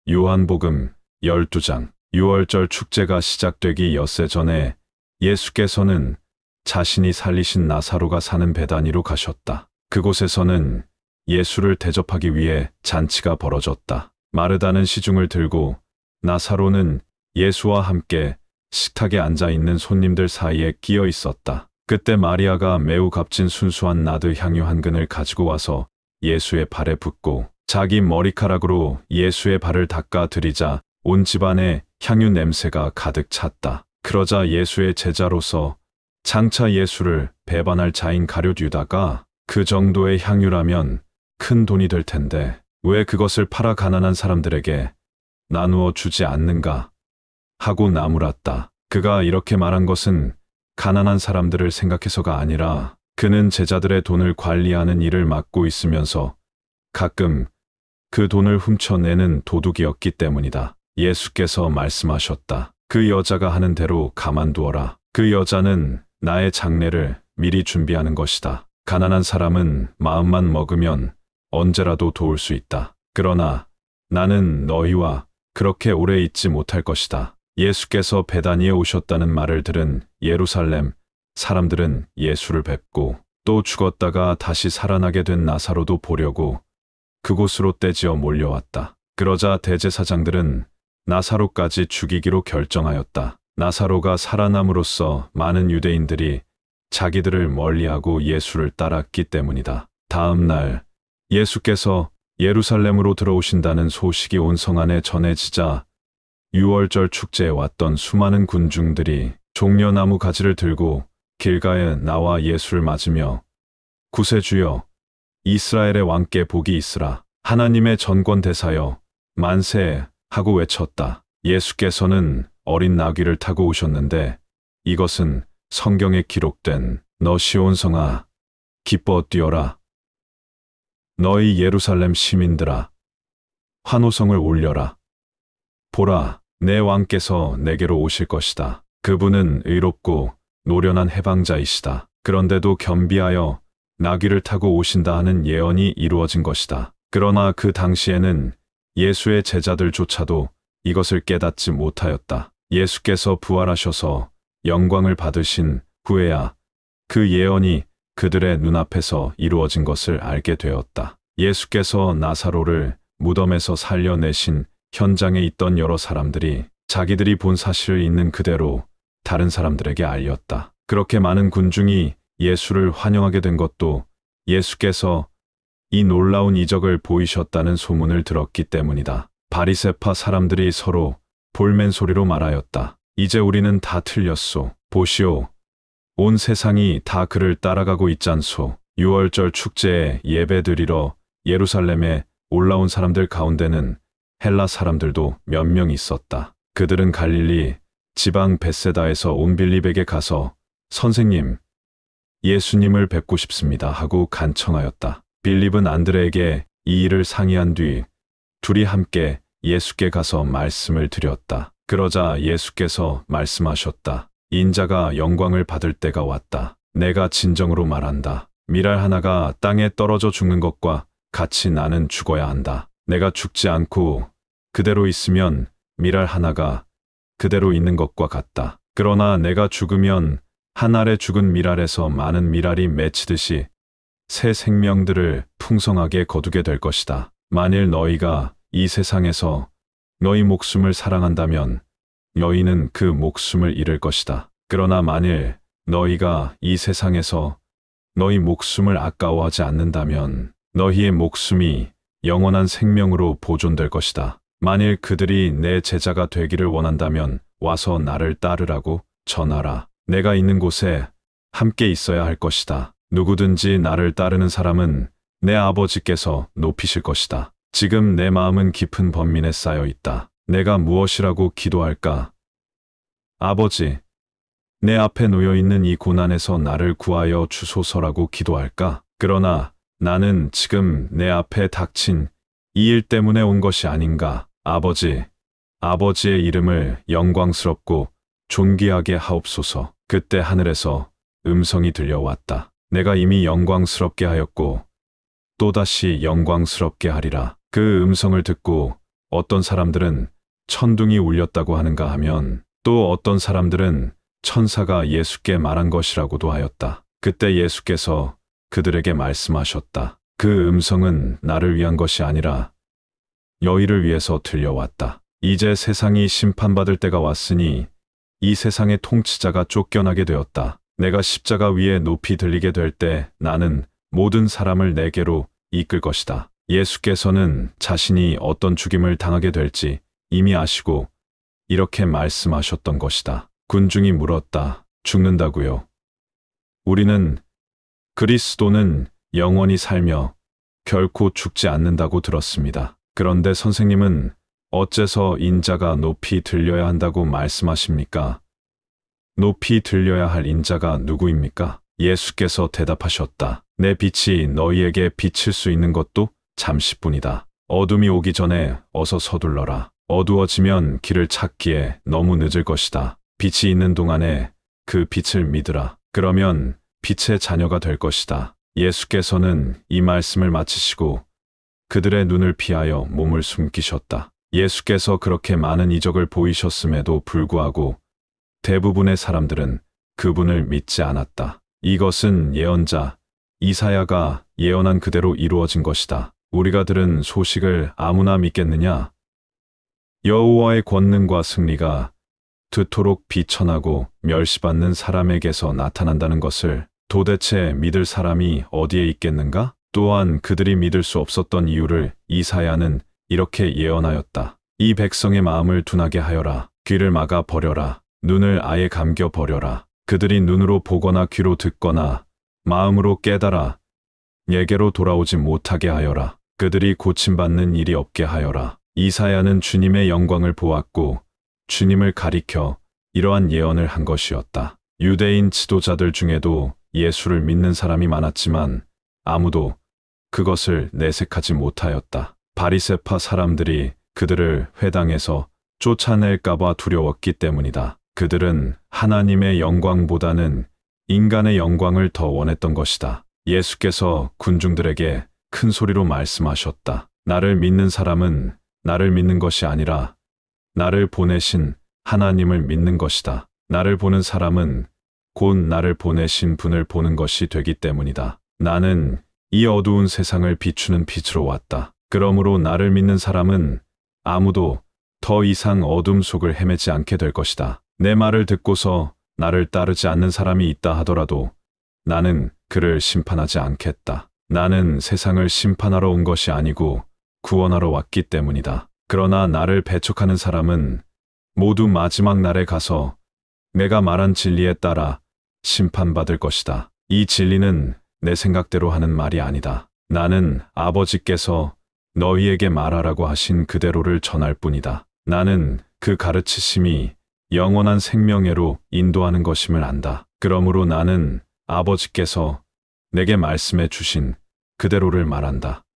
요한복음 12장. 6월절 축제가 시작되기 엿새 전에 예수께서는 자신이 살리신 나사로가 사는 베다니로 가셨다. 그곳에서는 예수를 대접하기 위해 잔치가 벌어졌다. 마르다는 시중을 들고 나사로는 예수와 함께 식탁에 앉아 있는 손님들 사이에 끼어 있었다. 그때 마리아가 매우 값진 순수한 나드 향유 한 근을 가지고 와서 예수의 발에 붓고 자기 머리카락으로 예수의 발을 닦아 드리자 온 집안에 향유 냄새가 가득 찼다. 그러자 예수의 제자로서 장차 예수를 배반할 자인 가룟 유다가 그 정도의 향유라면 큰 돈이 될 텐데 왜 그것을 팔아 가난한 사람들에게 나누어 주지 않는가 하고 나무랐다. 그가 이렇게 말한 것은 가난한 사람들을 생각해서가 아니라 그는 제자들의 돈을 관리하는 일을 맡고 있으면서 가끔 그 돈을 훔쳐내는 도둑이었기 때문이다. 예수께서 말씀하셨다. 그 여자가 하는 대로 가만두어라. 그 여자는 나의 장례를 미리 준비하는 것이다. 가난한 사람은 마음만 먹으면 언제라도 도울 수 있다. 그러나 나는 너희와 그렇게 오래 있지 못할 것이다. 예수께서 베다니에 오셨다는 말을 들은 예루살렘 사람들은 예수를 뵙고 또 죽었다가 다시 살아나게 된 나사로도 보려고 그곳으로 떼지어 몰려왔다. 그러자 대제사장들은 나사로까지 죽이기로 결정하였다. 나사로가 살아남으로써 많은 유대인들이 자기들을 멀리하고 예수를 따랐기 때문이다. 다음 날 예수께서 예루살렘으로 들어오신다는 소식이 온 성 안에 전해지자 6월절 축제에 왔던 수많은 군중들이 종려나무 가지를 들고 길가에 나와 예수를 맞으며 구세주여 이스라엘의 왕께 복이 있으라 하나님의 전권 대사여 만세 하고 외쳤다. 예수께서는 어린 나귀를 타고 오셨는데 이것은 성경에 기록된 너 시온 성아 기뻐 뛰어라 너희 예루살렘 시민들아 환호성을 올려라 보라 내 왕께서 내게로 오실 것이다. 그분은 의롭고 노련한 해방자이시다. 그런데도 겸비하여 나귀를 타고 오신다 하는 예언이 이루어진 것이다. 그러나 그 당시에는 예수의 제자들조차도 이것을 깨닫지 못하였다. 예수께서 부활하셔서 영광을 받으신 후에야 그 예언이 그들의 눈앞에서 이루어진 것을 알게 되었다. 예수께서 나사로를 무덤에서 살려내신 현장에 있던 여러 사람들이 자기들이 본 사실을 있는 그대로 다른 사람들에게 알렸다. 그렇게 많은 군중이 예수를 환영하게 된 것도 예수께서 이 놀라운 이적을 보이셨다는 소문을 들었기 때문이다. 바리새파 사람들이 서로 볼멘 소리로 말하였다. 이제 우리는 다 틀렸소. 보시오. 온 세상이 다 그를 따라가고 있잖소. 6월절 축제에 예배드리러 예루살렘에 올라온 사람들 가운데는 헬라 사람들도 몇 명 있었다. 그들은 갈릴리 지방 벳세다에서 온 빌립에게 가서 선생님, 예수님을 뵙고 싶습니다 하고 간청하였다. 빌립은 안드레에게 이 일을 상의한 뒤 둘이 함께 예수께 가서 말씀을 드렸다. 그러자 예수께서 말씀하셨다. 인자가 영광을 받을 때가 왔다. 내가 진정으로 말한다. 밀알 하나가 땅에 떨어져 죽는 것과 같이 나는 죽어야 한다. 내가 죽지 않고 그대로 있으면 밀알 하나가 그대로 있는 것과 같다. 그러나 내가 죽으면 한 알에 죽은 밀알에서 많은 밀알이 맺히듯이 새 생명들을 풍성하게 거두게 될 것이다. 만일 너희가 이 세상에서 너희 목숨을 사랑한다면 너희는 그 목숨을 잃을 것이다. 그러나 만일 너희가 이 세상에서 너희 목숨을 아까워하지 않는다면 너희의 목숨이 영원한 생명으로 보존될 것이다. 만일 그들이 내 제자가 되기를 원한다면 와서 나를 따르라고 전하라. 내가 있는 곳에 함께 있어야 할 것이다. 누구든지 나를 따르는 사람은 내 아버지께서 높이실 것이다. 지금 내 마음은 깊은 번민에 쌓여 있다. 내가 무엇이라고 기도할까? 아버지, 내 앞에 놓여 있는 이 고난에서 나를 구하여 주소서라고 기도할까? 그러나 나는 지금 내 앞에 닥친 이 일 때문에 온 것이 아닌가? 아버지, 아버지의 이름을 영광스럽고 존귀하게 하옵소서. 그때 하늘에서 음성이 들려왔다. 내가 이미 영광스럽게 하였고 또다시 영광스럽게 하리라. 그 음성을 듣고 어떤 사람들은 천둥이 울렸다고 하는가 하면 또 어떤 사람들은 천사가 예수께 말한 것이라고도 하였다. 그때 예수께서 그들에게 말씀하셨다. 그 음성은 나를 위한 것이 아니라 너희를 위해서 들려왔다. 이제 세상이 심판받을 때가 왔으니 이 세상의 통치자가 쫓겨나게 되었다. 내가 십자가 위에 높이 들리게 될 때 나는 모든 사람을 내게로 이끌 것이다. 예수께서는 자신이 어떤 죽임을 당하게 될지 이미 아시고 이렇게 말씀하셨던 것이다. 군중이 물었다. 죽는다고요? 우리는 그리스도는 영원히 살며 결코 죽지 않는다고 들었습니다. 그런데 선생님은 어째서 인자가 높이 들려야 한다고 말씀하십니까? 높이 들려야 할 인자가 누구입니까? 예수께서 대답하셨다. 내 빛이 너희에게 비칠 수 있는 것도 잠시뿐이다. 어둠이 오기 전에 어서 서둘러라. 어두워지면 길을 찾기에 너무 늦을 것이다. 빛이 있는 동안에 그 빛을 믿으라. 그러면 빛의 자녀가 될 것이다. 예수께서는 이 말씀을 마치시고 그들의 눈을 피하여 몸을 숨기셨다. 예수께서 그렇게 많은 이적을 보이셨음에도 불구하고 대부분의 사람들은 그분을 믿지 않았다. 이것은 예언자 이사야가 예언한 그대로 이루어진 것이다. 우리가 들은 소식을 아무나 믿겠느냐? 여호와의 권능과 승리가 그토록 비천하고 멸시받는 사람에게서 나타난다는 것을 도대체 믿을 사람이 어디에 있겠는가? 또한 그들이 믿을 수 없었던 이유를 이사야는 이렇게 예언하였다. 이 백성의 마음을 둔하게 하여라. 귀를 막아 버려라. 눈을 아예 감겨 버려라. 그들이 눈으로 보거나 귀로 듣거나 마음으로 깨달아 예게로 돌아오지 못하게 하여라. 그들이 고침받는 일이 없게 하여라. 이사야는 주님의 영광을 보았고 주님을 가리켜 이러한 예언을 한 것이었다. 유대인 지도자들 중에도 예수를 믿는 사람이 많았지만 아무도 그것을 내색하지 못하였다. 바리새파 사람들이 그들을 회당에서 쫓아낼까봐 두려웠기 때문이다. 그들은 하나님의 영광보다는 인간의 영광을 더 원했던 것이다. 예수께서 군중들에게 큰 소리로 말씀하셨다. 나를 믿는 사람은 나를 믿는 것이 아니라 나를 보내신 하나님을 믿는 것이다. 나를 보는 사람은 곧 나를 보내신 분을 보는 것이 되기 때문이다. 나는 이 어두운 세상을 비추는 빛으로 왔다. 그러므로 나를 믿는 사람은 아무도 더 이상 어둠 속을 헤매지 않게 될 것이다. 내 말을 듣고서 나를 따르지 않는 사람이 있다 하더라도 나는 그를 심판하지 않겠다. 나는 세상을 심판하러 온 것이 아니고 구원하러 왔기 때문이다. 그러나 나를 배척하는 사람은 모두 마지막 날에 가서 내가 말한 진리에 따라 심판받을 것이다. 이 진리는 내 생각대로 하는 말이 아니다. 나는 아버지께서 너희에게 말하라고 하신 그대로를 전할 뿐이다. 나는 그 가르치심이 영원한 생명회로 인도하는 것임을 안다. 그러므로 나는 아버지께서 내게 말씀해 주신 그대로를 말한다.